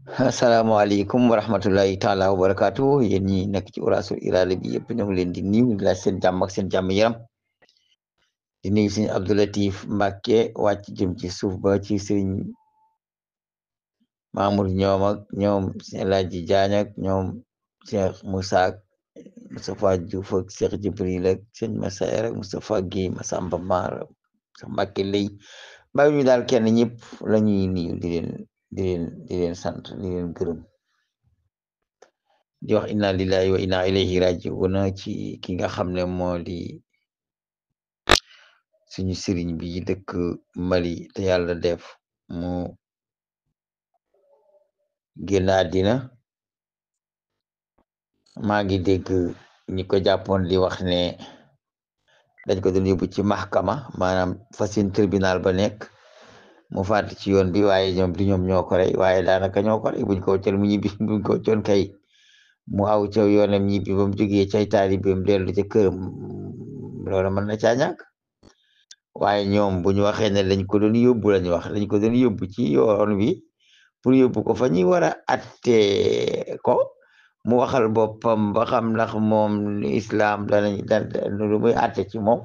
asalaamaaleykum wa rahmatullahi taala wa barakaatu yéen ñi nekk ci Uras Irada bi yëpp ñoo ngi leen di nuyu di laaj seen jàmm ak seen jàmm yaram di nuyu sëñ Abdoulatif Mbàkke wàcc jëm ci suuf ba ci sëriñ Mamour ñoom ak ñoom sëñ Laaji Jaañ ak ñoom Cheikh Moussa ak Moustapha Diouf ak Cheikh Jibril ak sëñ Massaer ak Moustapha Guèye Massamba Mar sa Mbàkke lay bàyyi ñu daal kenn ñëpp la ñuy nuyu di leen sant di leen gërëm di wax inna lillahi wa inna ilayhi raji'un ci ki nga xam ne moo di suñu sëriñ bi dëkk Mali te yàlla def mu génn àddina maa ngi dégg ñi ko jàppoon di wax ne dañ ko doon yóbbu ci maxkama maanaam fa seen tribunal ba nekk mu fàtt ci yoon bi waaye ñoom du ñoom ñoo ko rey waaye daanaka ñoo ko rey buñ ko wëccal mu ñibbi buñ ko wëccoon kay mu aw ca yoonam ñibbi ba mu jógee cay taalibeem dellu ca këram loolu mën na caa ñàkk waaye ñoom bu ñu waxee ne lañ ko doon yóbbu lañu wax lañ ko doon yóbbu ci yoon wi pour yóbbu ko fa ñuy war a atte ko mu waxal boppam ba xam ndax moom islam lu muy atte ci moom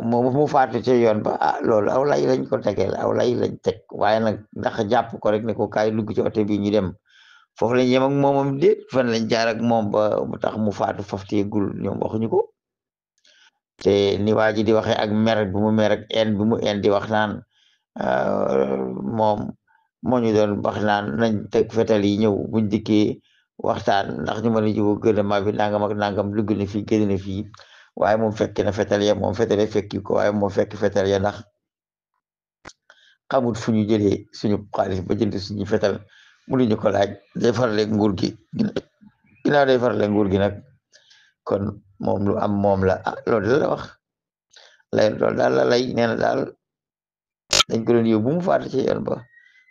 mu faatu ca yoon ba loolu aw lay lañ ko tegeel aw lay lañ teg waaye nag ndax jàpp ko rek ne ko kaay dugg ci oto bi ñu dem foofu lañ yem ak moomam déet fan lañ jaar ak moom ba mu tax mu faatu fafteegul ñoom waxuñu ko te ni waa ji di waxee ak mer bi mu mer ak en bi mu en di wax naan moom moo ñu doon wax naan nañ teg fetal yi ñëw buñ dikkee waxtaan ndax ñu mën a jubóo gouvernement bi nangam ak nangam dugg na fii génn na fii waaye moom fekk na fetal ya moom fetal ya fekki ko waaye moom fekk fetal ya ndax xamut fu ñu jëlee suñu xaalis ba jënd suñu fetal mënuñu ko laaj day farale nguur gi ginnaaw day farale nguur gi nag kon moom lu am moom la loolu la wax loolu daal la lay nee na daal dañ ko doon yóbbu mu faatu ci yoon ba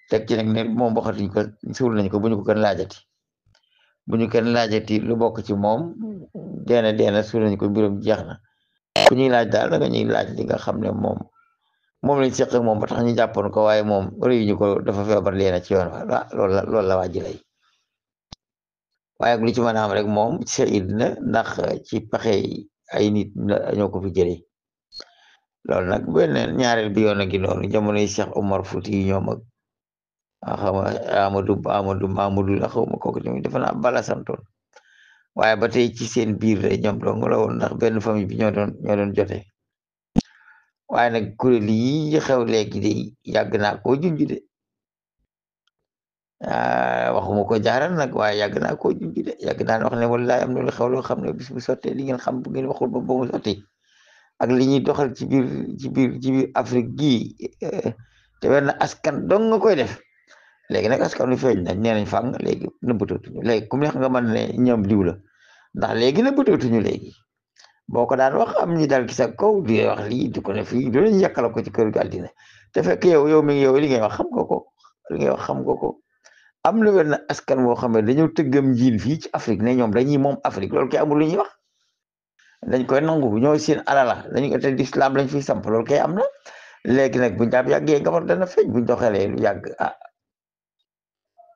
teg ci nag ne moom waxatuñ ko suul nañ ko bu ñu ko kenn laajati bu ñu kenn laajati lu bokk ci moom deena suul nañ ko mbirum jeex na ku ñuy laaj daal da nga ñuy laaj li nga xam ne moom lañ seq ak moom ba tax ñu jàppoon ko waaye moom réyu ñu ko dafa feebar leena ci yoon wa loolu la waa ji lay waaye lu ci mën a am rek moom shahid na ndax ci pexe ay nit ñoo ko fi jëlee loolu nag benn ñaareel bi yoon a ngi noonu jamonoy Cheikh Omar Fouti yi ñoom ak xam Amadou la xaw ma kooku tamit defe naa bala santoon waaye ba tey ci seen biir la ñoom dong la woon ndax benn famille bi ñoo doon jote waaye nag kuréel yi xew léegi de yàgg naa koo junj de waxuma ko jaaral nag waaye yàgg naa koo junj de yàgg naa wax ne wallaay am na lu xew loo xam ne bis bu sottee li ngeen xam bu ngeen waxul ba mu sotti ak li ñuy doxal ci biir Afrique gii te benn askan dong nga koy def léegi nag askan wi feeñ nañ nee nañ fang léegi nëbbatootuñu léegi ku neex nga mën ne ñoom diw la ndax léegi nëbbatootuñu léegi boo ko daan wax am ñi dal ci sa kaw di wax lii di ko ne fii du lañu yàkkala ko ci kër gi àddina te fekk yow mi ngi yow li ngay wax xam nga ko li ngay wax xam nga ko am na wenn askan woo xam ne dañoo tëggam njiin fii ci Afrique ne ñoom dañuy moom Afrique loolu kay amul lu ñuy wax dañ koy nangu ñoo seen alala dañu ko te l'islam lañ fiy samp loolu kay am na léegi nag buñ daab yàggee nga war dana feeñ buñ doxalee lu yàgg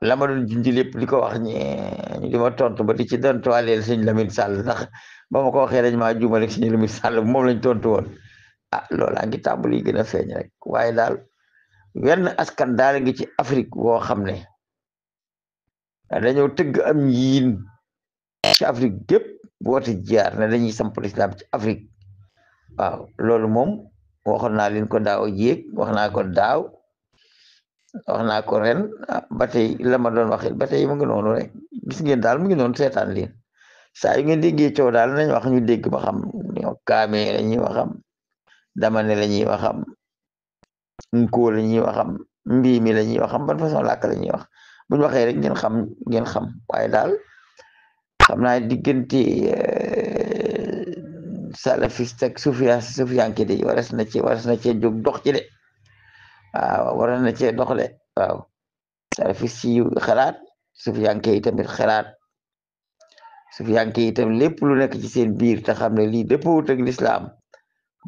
la ma doon junj lépp li ko wax ñu di ma tontu ba di ci dontuwaaleel sëñ Lamine Sall ndax ba ma ko waxee dañ maa juumale ak sëñ Lamine Sall moom lañ tontu woon loolaa ngi tàmbali gën a feeñ rek waaye daal wenn askan daal ngi ci Afrique woo xam ne dañoo tëgg am njiin ci Afrique gépp woote jaar ne dañuy samp islam ci Afrique waaw loolu moom waxoon naa leen ko daaw jéeg wax naa ko daaw wax naa ko ren ba tey la ma doon waxee ba tey mu ngi noonu rek gis ngeen daal mu ngi noonu seetaan leen saa yu ngeen déggee coow daal nañ wax ñu dégg ba xam kaame la ñuy waxam damane la ñuy waxam nkoo la ñuy waxam mbii mi la ñuy waxam ban façon làkk la ñuy wax buñ waxee rek ngeen xam waaye daal xam naa diggante salafiste ak sufiyanke de waras na cee jóg dox ci de waaw waras na cee dox de waaw salafiste yi xalaat sufiyanke yi tamit xalaat sufiyanke yi tam lépp lu nekk ci seen biir te xam ne lii dëppawut ak lislaam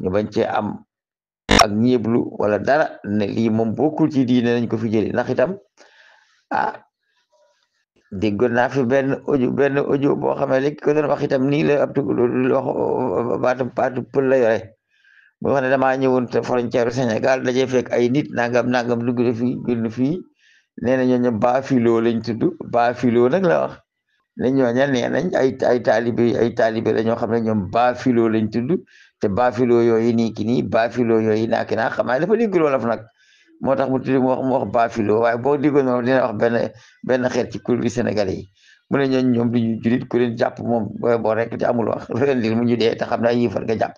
ñu bañ cee am ak ñeeblu wala dara ne lii moom bokkul ci diine nañ ko fi jëli ndax itam ah déggoon naa fi benn audio boo xam ne léegi ko doon wax itam nii la ab tukulóor wax baatu pël la yore boo xam ne damaa ñëwoon te frontière Sénégal dajee fekk ay nit nangam dugg na fii génn fii nee na ñooñu baafiloo lañ tudd baafiloo nag la wax ne ñooña nee nañ ay taalibe la ñoo xam ne ñoom baafiloo lañ tudd te baafiloo yooyu nii ki nii baafiloo yooyu naaki naa xam naa dafa déggul wolof nag moo tax mu tudd mu wax baafiloo waaye boo déggoon noonu dina wax benn xeet ci kuréel sénégalais yi mu ne ñoom du ñu julit ku leen jàpp moom boo rek te amul wax lu leen lii mu ñu dee te xam naa yéefar nga jàpp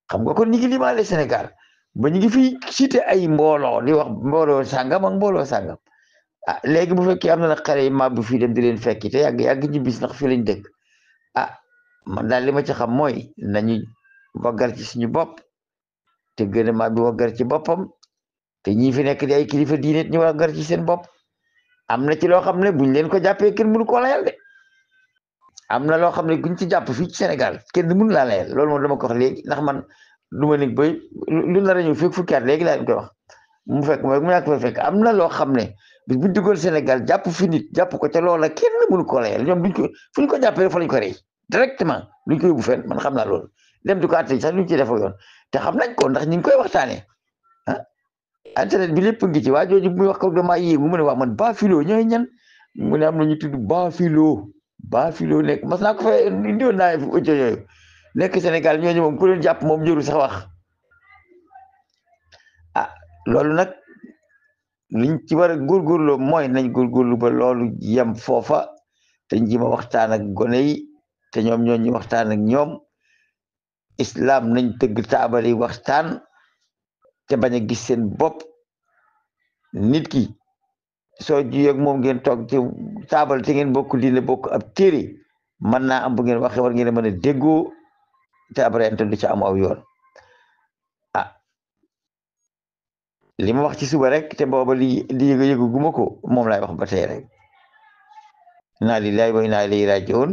xam nga kon ñu ngi limaale Sénégal ba ñu ngi fi cité ay mbooloo di wax mbooloo sàngam ak mbooloo sàngam ah léegi bu fekkee am na nag xale yi màbb fii dem di leen fekki te yàgg ñu bis ndax fii lañ dëkk ah man daal li ma ci xam mooy nañu waggar ci suñu bopp te gën a màbb waggar ci boppam te ñii fi nekk di ay kilifa diine ñu waggar ci seen bopp am na ci loo xam ne buñ leen ko jàppee kenn mënu koo layal de am na loo xam ne guñ ci jàpp fii ci Sénégal kenn mënu laa layal loolu moom dama ko wax léegi ndax man du ma nekk bay lu nar a ñëw fekk fukki at léegi laa leen koy wax mu fekk mooy mu ñàkk fa fekk am na loo xam ne bis buñ duggoon Sénégal jàpp fi nit jàpp ko ca loola kenn mënu koo layal ñoom duñ ko fu ñu ko jàppee fa lañ ko rey directement duñ ko yóbbu fenn man xam naa loolu dem di ko àtte sax duñ ci def yoon te xam nañ ko ndax ñu ngi koy waxtaanee ah internet bi lépp ngi ci waa jooju muy wax ko damaa yéegu mu ne wax man baafiloo ñooy ñan mu ne am na ñu tudd baafiloo nekk mas naa ko fa indiwoon naa fi audio yooyu nekk Sénégal ñooñu moom ku leen jàpp moom jëru sax wax ah loolu nag liñ ci war a góorgóorloo mooy nañ góorgóorlu ba loolu yem foofa te njima waxtaan ak gone yi te ñoom ñoo ñu waxtaan ak ñoom islam nañ tëgg taabali waxtaan te bañ a gis seen bopp nit ki soo juyee ak moom ngeen toog ci taabal te ngeen bokk diine bokk ab téere mën naa am bu ngeen waxee war ngeen a mën a déggoo te après du ci am aw yoon ah li ma wax ci suba rek te booba li yëgu guma ko moom laay wax ba tey rek inna lillahi wa inna ilayhi raji'un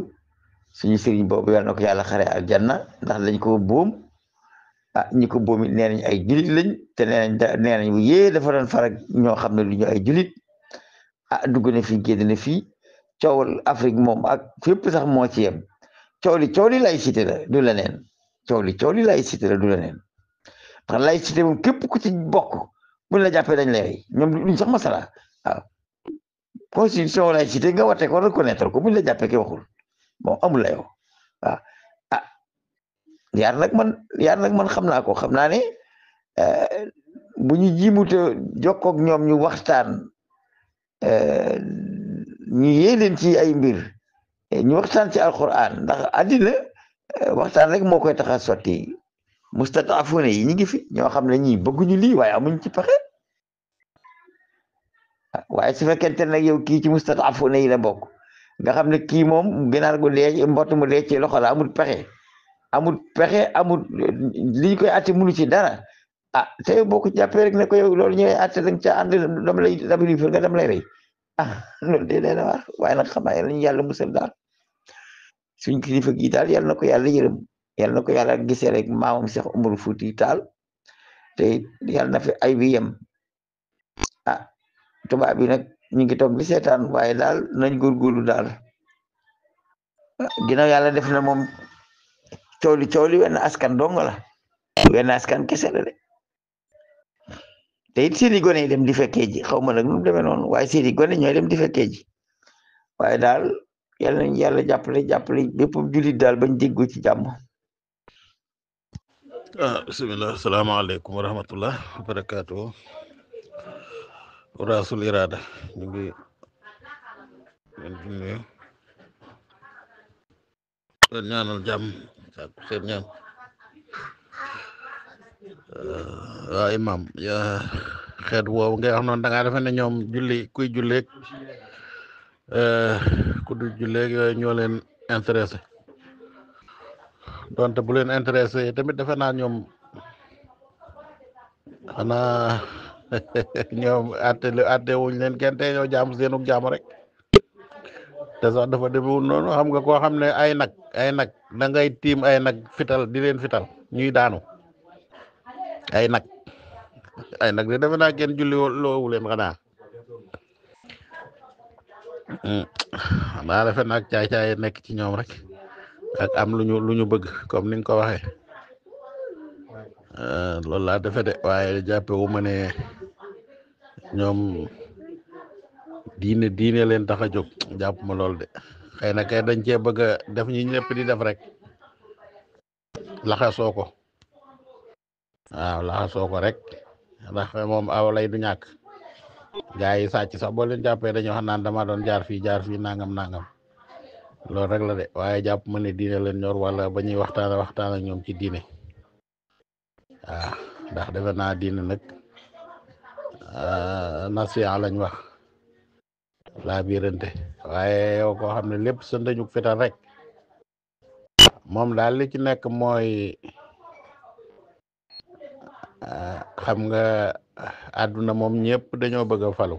suñu sëriñ boobu yàlla na ko yàlla xare aljanna ndax dañ ko boom ah ñi ko boom it nee nañ ay julit lañ te nee nañ bu yee dafa doon farak ñoo xam ne du ñu ay julit ah dugg na fii génn na fii coowal Afrique moom ak fépp sax moo ci yem coow li laïcité la du leneen coow li laïcité la du leneen ndax laïcité moom képp ku ci bokk buñ la jàppee dañ lay rey ñoom duñ sax masala waaw constitution laïcité nga wate ko reconnaître ko buñ la jàppee ke waxul bon amul la yow waaw ah yaar nag man xam naa ko xam naa ne bu ñu jiimuta jokkoog ñoom ñu waxtaan ñu yee leen ci ay mbir ñu waxtaan ci alquran ndax àddina waxtaan rek moo koy tax a sotti mustatafune yi ñu ngi fi ñoo xam ne ñii bëgguñu lii waaye amuñ ci pexe waaye su fekkente nag yow kii ci mustatafune yi la bokk nga xam ne kii moom ginaar gu dee mbott mu dee ci loxo la amul pexe amul li ñu koy atte mënu ci dara ah te boo ko jàppee rek ne ko yow loolu ñëwee atte danga ca ànd dama lay dabali fër nga dama lay rey ah loolu de leen war waaye nag xam naa lañu yàlla musal daal suñ kilifa gi daal yàlla na ko yàlla yërëm yàlla na ko yàlla gisee rek maamam Cheikh Oumar Fouti Tall te yàlla na fi ay bi yem ah tubaab bi nag ñu ngi toog di seetaan waaye daal nañ góorgóorlu daal ginnaaw yàlla def na moom coow li wenn askan dong la wenn askan kese la de te it seeni gone yi dem di fekkee ji xaw ma nag nu mu demee noonu waaye seeni gone ñooy dem di fekkee ji waaye daal yàlla nañu yàlla jàppale bépp jullit daal bañ déggoo ci jàmm. bismillah asalaamaaleykum wa rahmatullah wa barakaatu rasul irada ñu ngi nuyu leen ñaanal jàmm sàkku seen ñaan waa imam xeet woowu ngay wax noonu da ngaa defe ne ñoom kuy julleeg ku du julleeg yooyu ñoo leen intéressé donte bu leen intéressé tamit defe naa ñoom xanaa ñoom atte wuñ leen kenn te ñoo jaamu seenug jaamu rek te sax dafa demewul noonu xam nga koo xam ne ay nag da ngay tiim ay nag fital di leen fital ñuy daanu ay nag de defe naa kenn julli loowu leen xanaa daa defe nag caay-caay nekk ci ñoom rek ak am lu ñu bëgg comme ni nga ko waxee loolu laa defe de waaye jàppe wu ma ne ñoom diine leen tax a jóg jàpp ma lool de xëy na kay dañ cee bëgg a def ñi ñëpp di def rek laxasoo ko waaw laxasoo ko rek ndax moom aw lay du ñàkk gaa yi sàcc sax boo leen jàppee dañuy wax naan dama doon jaar fii nangam loolu rek la de waaye jàpp ma ne diine leen ñor wala ba ñuy waxtaan ak ñoom ci diine waaw ndax defe naa diine nag nasiha lañ wax laa biirante waaye yow koo xam ne lépp sa ndañu fital rek moom daal li ci nekk mooy xam nga àdduna moom ñëpp dañoo bëgg a falu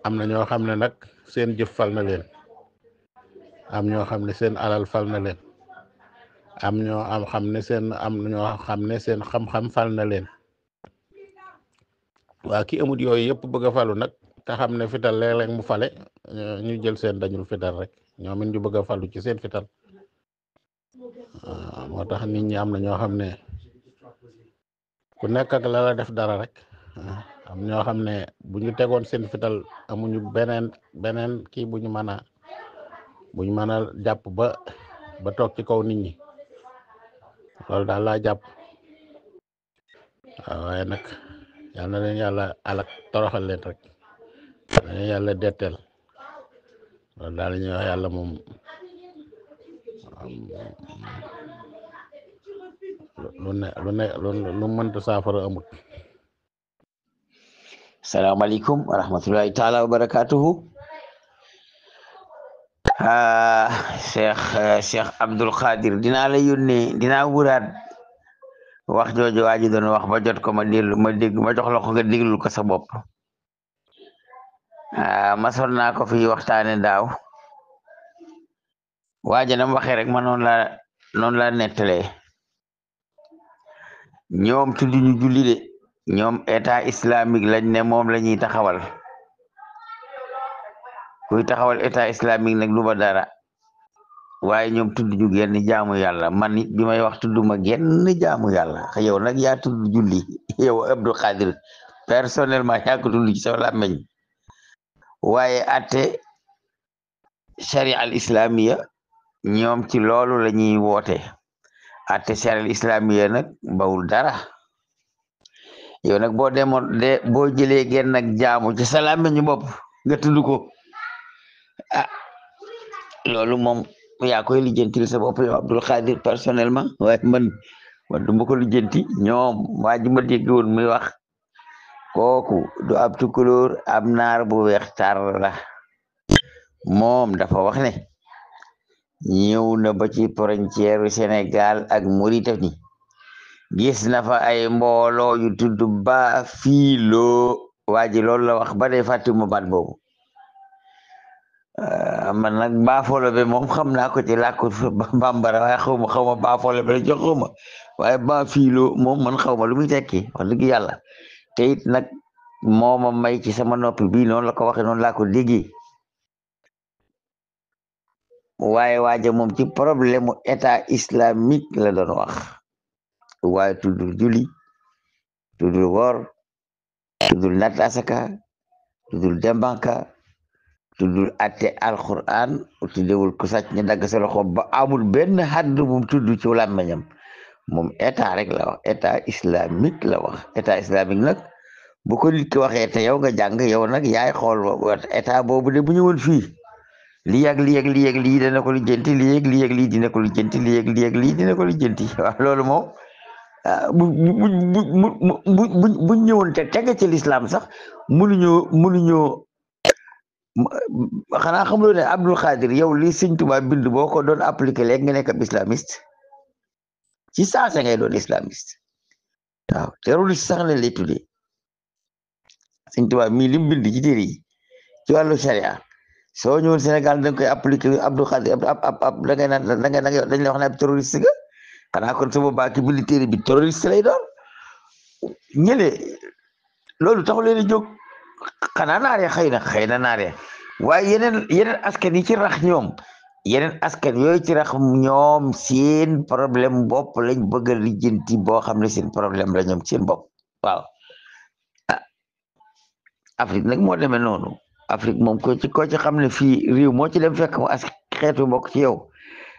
am na ñoo xam ne nag seen jëf fal na leen am ñoo xam ne seen alal fal na leen am ñoo xam ne seen xam-xam fal na leen waa ki amut yooyu yëpp bëgg a falu nag te xam ne fital léeg-léeg mu fale ñu jël seen dañul fital rek ñoom it ñu bëgg a falu ci seen fital moo tax nit ñi am na ñoo xam ne ku nekk ak la la def dara rek am ñoo xam ne bu ñu tegoon seen fital amuñu beneen kii bu ñu mën a jàpp ba toog ci kaw nit ñi loolu daal laa jàpp waaw waaye nag yal na leen yàlla alak toroxal leen rek na leen yàlla detteel loolu daal la ñuy wax yàlla moom lu mënta saafara amut. Salaamaaleykum wa rahmatullahi taala wa barakatuhu. Cheikh Abdul Qadir dinaa la yónnee dinaa wuraat wax jooju waa ji doon wax ba jot ko ma jox la ko nga déglul ko sa bopp. masoon naa ko fi waxtaane daaw waaja nam waxee rek ma noonu la nettalee ñoom tuddi ñu julli de ñoom état islamique lañ ne moom la ñuy taxawal kuy taxawal état islamique nag du ba dara waaye ñoom tudd ñu genn jaamu yàlla man it bi may wax tudduma genn jaamu yàlla yow nag yaa tudd julli yow Abdou Khadir personnellement yaa ko tudd ci sa làmmeñ waaye atte sharia al islamiya ñoom ci loolu la ñuy woote atte sharia al islamiya nag bawul dara yow nag boo demoon boo jëlee genn nag jaamu ci sa làmmeñu bopp nga tudd ko loolu moom yaa koy lijjantil sa bopp yow Abdul Xaadir personnellement waaye man du ma ko lijjanti ñoom waa ji ma dégg woon muy wax kooku du ab tukulóor ab naar bu weex tar la moom dafa wax ne ñëw na ba ci frontière Sénégal ak Mauritanie gis na fa ay mbooloo yu tudd ba fiiloo waa ji loolu la wax ba day fàttuma baat boobu man nag baafolo be moom xam naa ko ci làkku bambara waaye xaw ma baafolo be la jox xaw ma waaye ba fiiloo moom man xaw ma lu muy tekki wax dëgg yàlla te it nag mooma may ci sama noppi bii noonu la ko waxe noonu laa ko déggee waaye waaja moom ci problème mu état islamique la doon wax waaye tuddul julli tuddul woor tuddul natt asaka tuddul dembanka tuddul atte alquran tuddewul ku sàcc ñu dagg sa loxo ba amul benn xadd bu tudd ci làmmiñam moom état rek la wax état islamique la wax état islamique nag bu ko nit ki waxee te yow nga jàng yow nag yaay xool état boobu de bu ñëwoon fii lii ak lii ak lii ak lii dina ko lijjanti lii ak lii ak lii dina ko lijjanti lii ak lii ak lii dina ko lijjanti waaw loolu moom bu ñëwoon te tege ci lislaam sax mënuñoo xanaa xamuloo ne Abdul Xaadir yow li Sëñ Tuubaa bind boo ko doon appliqué léegi nga nekk ab islamiste ci saasa ngay doon islamiste waaw terroriste sax lañ lay tuddee Sëñ Tuubaa mii lim bind ci téere yi ci wàllu sharia soo ñëwoon Sénégal da nga koy appliqué Abdul Xaadir da ngay naan dañ lay wax ne ab terroriste nga xanaa kon sama baa ki bind téere bi terroriste lay doon ñële loolu taxu leen a jóg xanaa naaree xëy na naaree waaye yeneen askan yi ci rax ñoom yeneen askan yooyu ci rax ñoom seen problème bopp lañ bëgg a lijjanti boo xam ne seen problème la ñoom seen bopp waaw. Afrique nag moo demee noonu Afrique moom ko ci xam ne fii réew moo ci dem fekk mu as xeetu mbokk ci yow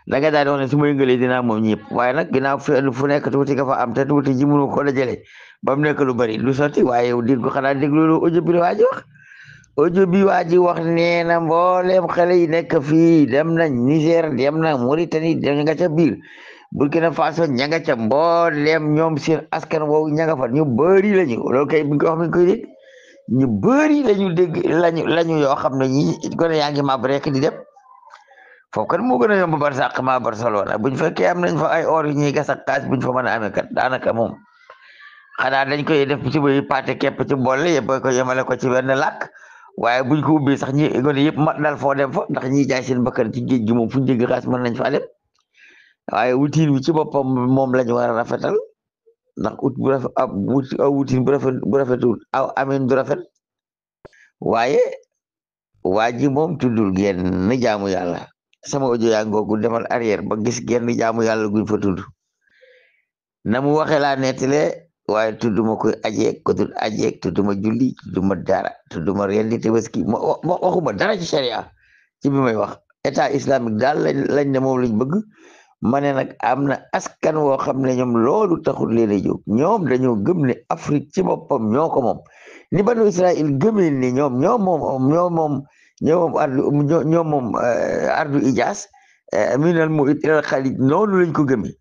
da nga daal di wax ne su ma yëngalee dinaa moom ñëpp waaye nag ginnaaw fu nekk tuuti nga fa am te tuuti ji mënu ko dajale ba mu nekk lu bari lu sotti waaye yow dir ko xanaa déglu loolu audio bi waa ji wax audio bi waa ji wax nee na mboolem xale yi nekk fii dem nañ Niger dem na Mauritanie dem nga ca biir Burkina Faso ña nga ca mboolem ñoom seen askan woowu ña nga fa ñu bëri lañu loolu kay bu ñu ko wax mi ngi koy dégg ñu bëri lañu dégg lañu yoo xam ne ñi gone yaa ngi mab rek di dem foofu kan moo gën a yomb Barsàq ma Barcelona buñ fekkee am nañ fa ay or yu ñuy gas ak xaalis buñ fa mën a amee kat daanaka moom xanaa dañ koy def ci bay pàtte képp ci boole yëpp ko yemale ko ci benn làkk waaye buñ ko ubbee sax ñi gone yëpp mat dal foo dem fa ndax ñiy jaay seen bakkan ci géej gi moom fuñ dégg xaalis mën nañ fa dem waaye wutiin wi ci boppam moom lañu war a rafetal ndax ut bu rafet aw wutiin bu rafetul aw amin du rafet waaye waa ji moom tuddul genn jaamu yàlla sama audio yaa ngoogu demal arrière ba gis genn jaamu yàlla guñ fa tudd na mu waxe laa nettale waaye tudduma koy ajeeg ko dul ajeeg tudduma julli tudduma dara tudduma rendi tabaski waxuma dara ci sharia ci bi may wax état islamique daal lañ ne moom lañ bëgg ma ne nag am na askan woo xam ne ñoom loolu taxul leen a jóg ñoom dañoo gëm ne Afrique ci boppam ñoo ko moom ni banu Israël gëmee ni ñoom moom ardu ijaas minal muhit ilal xalij noonu lañ ko gëmee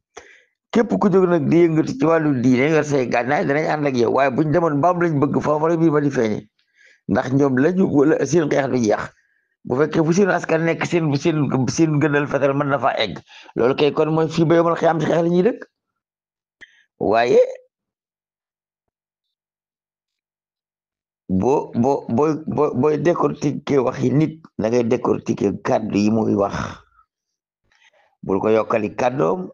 képp ku jóg nag di yëngatu ci wàllu diine yor say gànnaay danañ ànd ak yow waaye buñ demoon baam lañ bëgg foofu rek bii ma di feeñe ndax ñoom lañu seen xeex du jeex bu fekkee fu seen askan nekk seen gënal fetal mën na faa egg loolu kay kon mooy fii ba yomal xiyaam ci xeex la ñuy dëkk waaye booy décortiquer waxi nit da ngay décortiquer kàddu yi muy wax bul ko yokkali kàddoom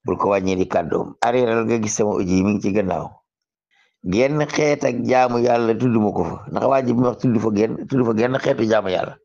bul ko wàññi kàddoom arrièral nga gis sama audio yi mi ngi ci gannaaw genn xeet ak jaamu yàlla tudduma ko fa ndax waa ji bi wax tudd fa genn xeetu jaamu yàlla